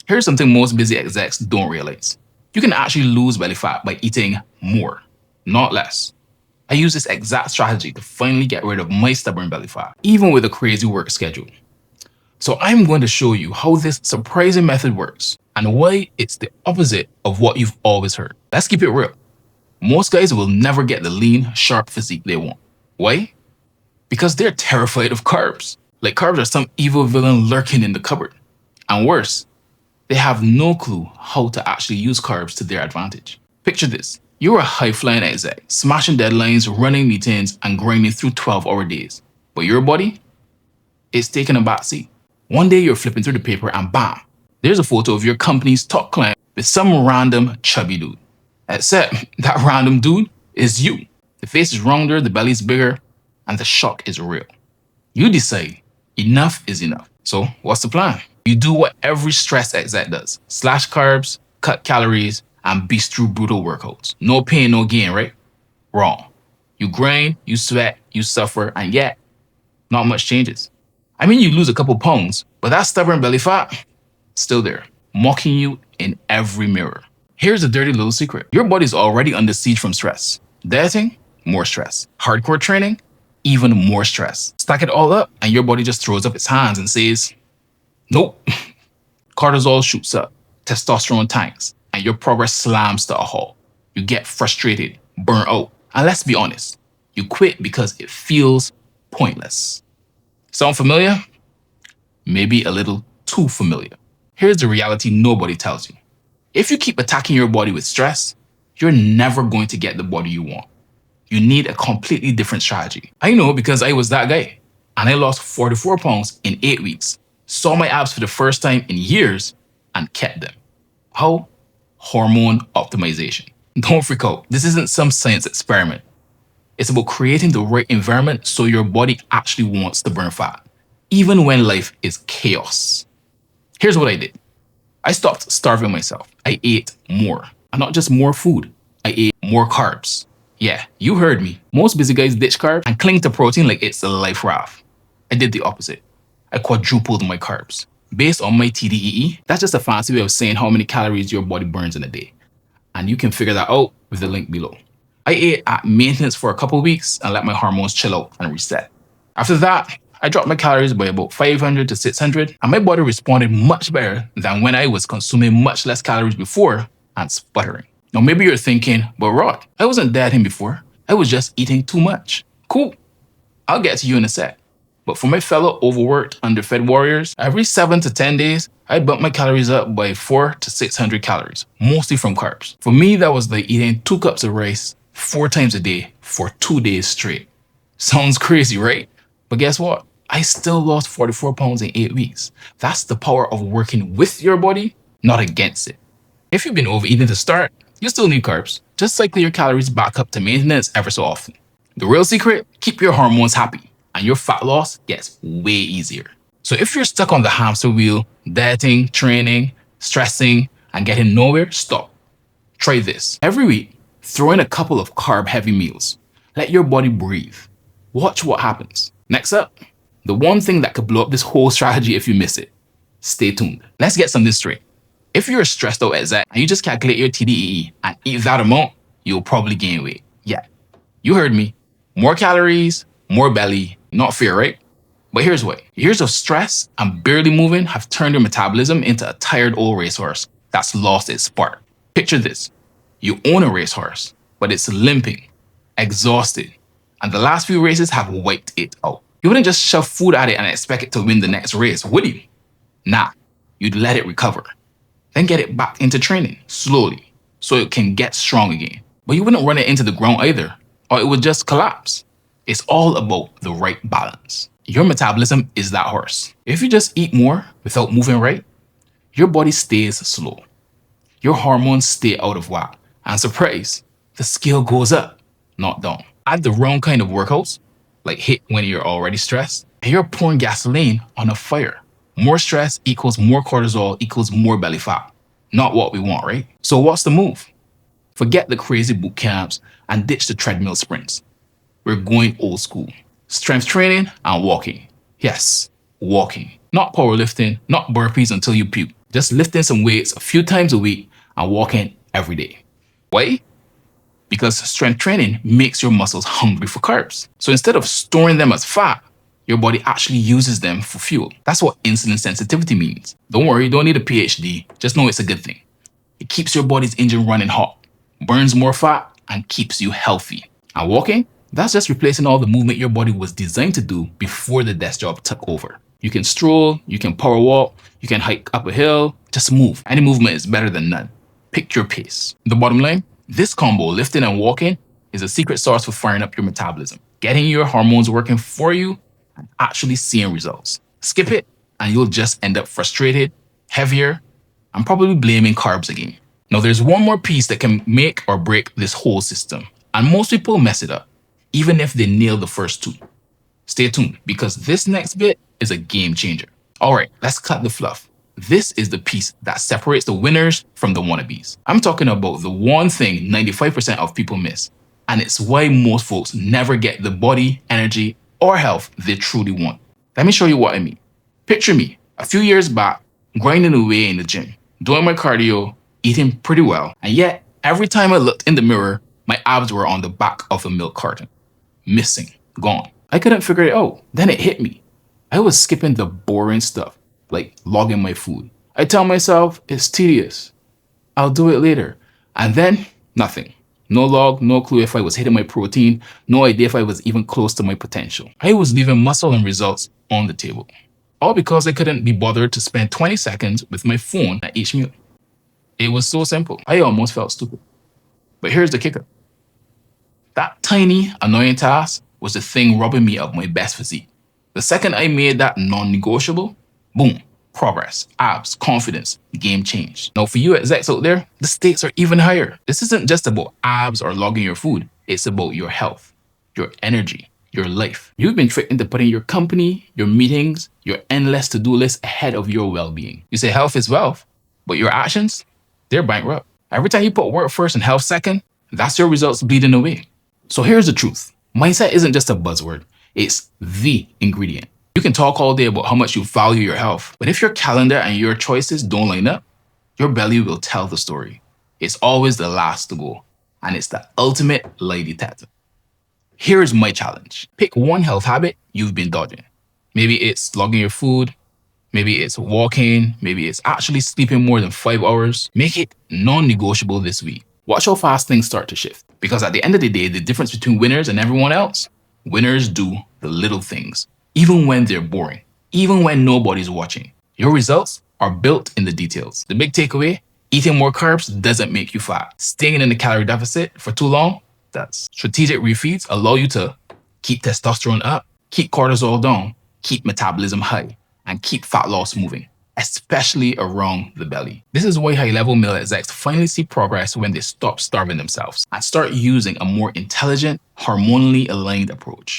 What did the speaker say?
Here's something most busy execs don't realize. You can actually lose belly fat by eating more, not less. I use this exact strategy to finally get rid of my stubborn belly fat, even with a crazy work schedule. So I'm going to show you how this surprising method works and why it's the opposite of what you've always heard. Let's keep it real. Most guys will never get the lean, sharp physique they want. Why? Because they're terrified of carbs. Like carbs are some evil villain lurking in the cupboard. And worse, they have no clue how to actually use carbs to their advantage. Picture this. You're a high-flying exec, smashing deadlines, running meetings, and grinding through 12-hour days. But your body is taking a backseat. One day you're flipping through the paper and bam, there's a photo of your company's top client with some random chubby dude. Except that random dude is you. The face is rounder, the belly is bigger, and the shock is real. You decide enough is enough. So what's the plan? You do what every stress exec does. Slash carbs, cut calories, and beast through brutal workouts. No pain, no gain, right? Wrong. You grind, you sweat, you suffer, and yet, not much changes. I mean, you lose a couple pounds, but that stubborn belly fat, still there, mocking you in every mirror. Here's a dirty little secret. Your body's already under siege from stress. Dieting, more stress. Hardcore training, even more stress. Stack it all up, and your body just throws up its hands and says, nope. Cortisol shoots up, testosterone tanks, and your progress slams to a halt. You get frustrated, burn out, and let's be honest, you quit because it feels pointless. Sound familiar? Maybe a little too familiar. Here's the reality nobody tells you. If you keep attacking your body with stress, you're never going to get the body you want. You need a completely different strategy. I know because I was that guy, and I lost 44 pounds in 8 weeks, saw my abs for the first time in years, and kept them. How? Hormone optimization. Don't freak out. This isn't some science experiment. It's about creating the right environment so your body actually wants to burn fat, even when life is chaos. Here's what I did. I stopped starving myself. I ate more. And not just more food. I ate more carbs. Yeah, you heard me. Most busy guys ditch carbs and cling to protein like it's a life raft. I did the opposite. I quadrupled my carbs. Based on my TDEE, that's just a fancy way of saying how many calories your body burns in a day. And you can figure that out with the link below. I ate at maintenance for a couple weeks and let my hormones chill out and reset. After that, I dropped my calories by about 500 to 600, and my body responded much better than when I was consuming much less calories before and sputtering. Now maybe you're thinking, but Rod, I wasn't dieting before. I was just eating too much. Cool. I'll get to you in a sec. But for my fellow overworked, underfed warriors, every 7 to 10 days, I bump my calories up by 400 to 600 calories, mostly from carbs. For me, that was like eating 2 cups of rice 4 times a day for 2 days straight. Sounds crazy, right? But guess what? I still lost 44 pounds in 8 weeks. That's the power of working with your body, not against it. If you've been overeating to start, you still need carbs. Just cycle your calories back up to maintenance ever so often. The real secret? Keep your hormones happy, and your fat loss gets way easier. So if you're stuck on the hamster wheel, dieting, training, stressing, and getting nowhere, stop. Try this. Every week, throw in a couple of carb-heavy meals. Let your body breathe. Watch what happens. Next up, the one thing that could blow up this whole strategy if you miss it. Stay tuned. Let's get something straight. If you're a stressed out exec and you just calculate your TDEE and eat that amount, you'll probably gain weight. Yeah, you heard me. More calories, more belly. Not fair, right? But here's why. Years of stress and barely moving have turned your metabolism into a tired old racehorse that's lost its spark. Picture this. You own a racehorse, but it's limping, exhausted, and the last few races have wiped it out. You wouldn't just shove food at it and expect it to win the next race, would you? Nah, you'd let it recover. Then get it back into training, slowly, so it can get strong again. But you wouldn't run it into the ground either, or it would just collapse. It's all about the right balance. Your metabolism is that horse. If you just eat more without moving right, your body stays slow. Your hormones stay out of whack. And surprise, the scale goes up, not down. Add the wrong kind of workouts, like HIIT when you're already stressed, and you're pouring gasoline on a fire. More stress equals more cortisol equals more belly fat. Not what we want, right? So what's the move? Forget the crazy boot camps and ditch the treadmill sprints. We're going old school. Strength training and walking. Yes, walking. Not powerlifting, not burpees until you puke. just lifting some weights a few times a week and walking every day. Why? Because strength training makes your muscles hungry for carbs. So instead of storing them as fat, your body actually uses them for fuel. That's what insulin sensitivity means. Don't worry, you don't need a PhD. Just know it's a good thing. It keeps your body's engine running hot, burns more fat, and keeps you healthy. And walking, that's just replacing all the movement your body was designed to do before the desk job took over. You can stroll, you can power walk, you can hike up a hill, just move. Any movement is better than none. Pick your pace. The bottom line, this combo, lifting and walking, is a secret sauce for firing up your metabolism, getting your hormones working for you, and actually seeing results. Skip it, and you'll just end up frustrated, heavier, and probably blaming carbs again. Now, there's one more piece that can make or break this whole system, and most people mess it up, even if they nail the first two. Stay tuned, because this next bit is a game changer. All right, let's cut the fluff. This is the piece that separates the winners from the wannabes. I'm talking about the one thing 95% of people miss, and it's why most folks never get the body, energy, or health they truly want. Let me show you what I mean. Picture me, a few years back, grinding away in the gym, doing my cardio, eating pretty well, and yet every time I looked in the mirror, my abs were on the back of a milk carton. Missing, gone. I couldn't figure it out. Then it hit me. I was skipping the boring stuff, like logging my food. I tell myself, it's tedious. I'll do it later. And then, nothing. No log, no clue if I was hitting my protein, no idea if I was even close to my potential. I was leaving muscle and results on the table. All because I couldn't be bothered to spend 20 seconds with my phone at each meal. It was so simple. I almost felt stupid. But here's the kicker. That tiny, annoying task was the thing robbing me of my best physique. The second I made that non-negotiable, boom, progress, abs, confidence, game changed. Now for you execs out there, the stakes are even higher. This isn't just about abs or logging your food. It's about your health, your energy, your life. You've been tricked into putting your company, your meetings, your endless to-do list ahead of your well-being. You say health is wealth, but your actions, they're bankrupt. Every time you put work first and health second, that's your results bleeding away. So here's the truth. Mindset isn't just a buzzword. It's the ingredient. You can talk all day about how much you value your health, but if your calendar and your choices don't line up, your belly will tell the story. It's always the last to go, and it's the ultimate lie detector. Here's my challenge. Pick one health habit you've been dodging. Maybe it's logging your food, maybe it's walking, maybe it's actually sleeping more than 5 hours. Make it non-negotiable this week. Watch how fast things start to shift. Because at the end of the day, the difference between winners and everyone else, winners do the little things, even when they're boring, even when nobody's watching. Your results are built in the details. The big takeaway, eating more carbs doesn't make you fat. Staying in the calorie deficit for too long does. Strategic refeeds allow you to keep testosterone up, keep cortisol down, keep metabolism high, and keep fat loss moving, especially around the belly. This is why high-level male execs finally see progress when they stop starving themselves and start using a more intelligent, hormonally aligned approach.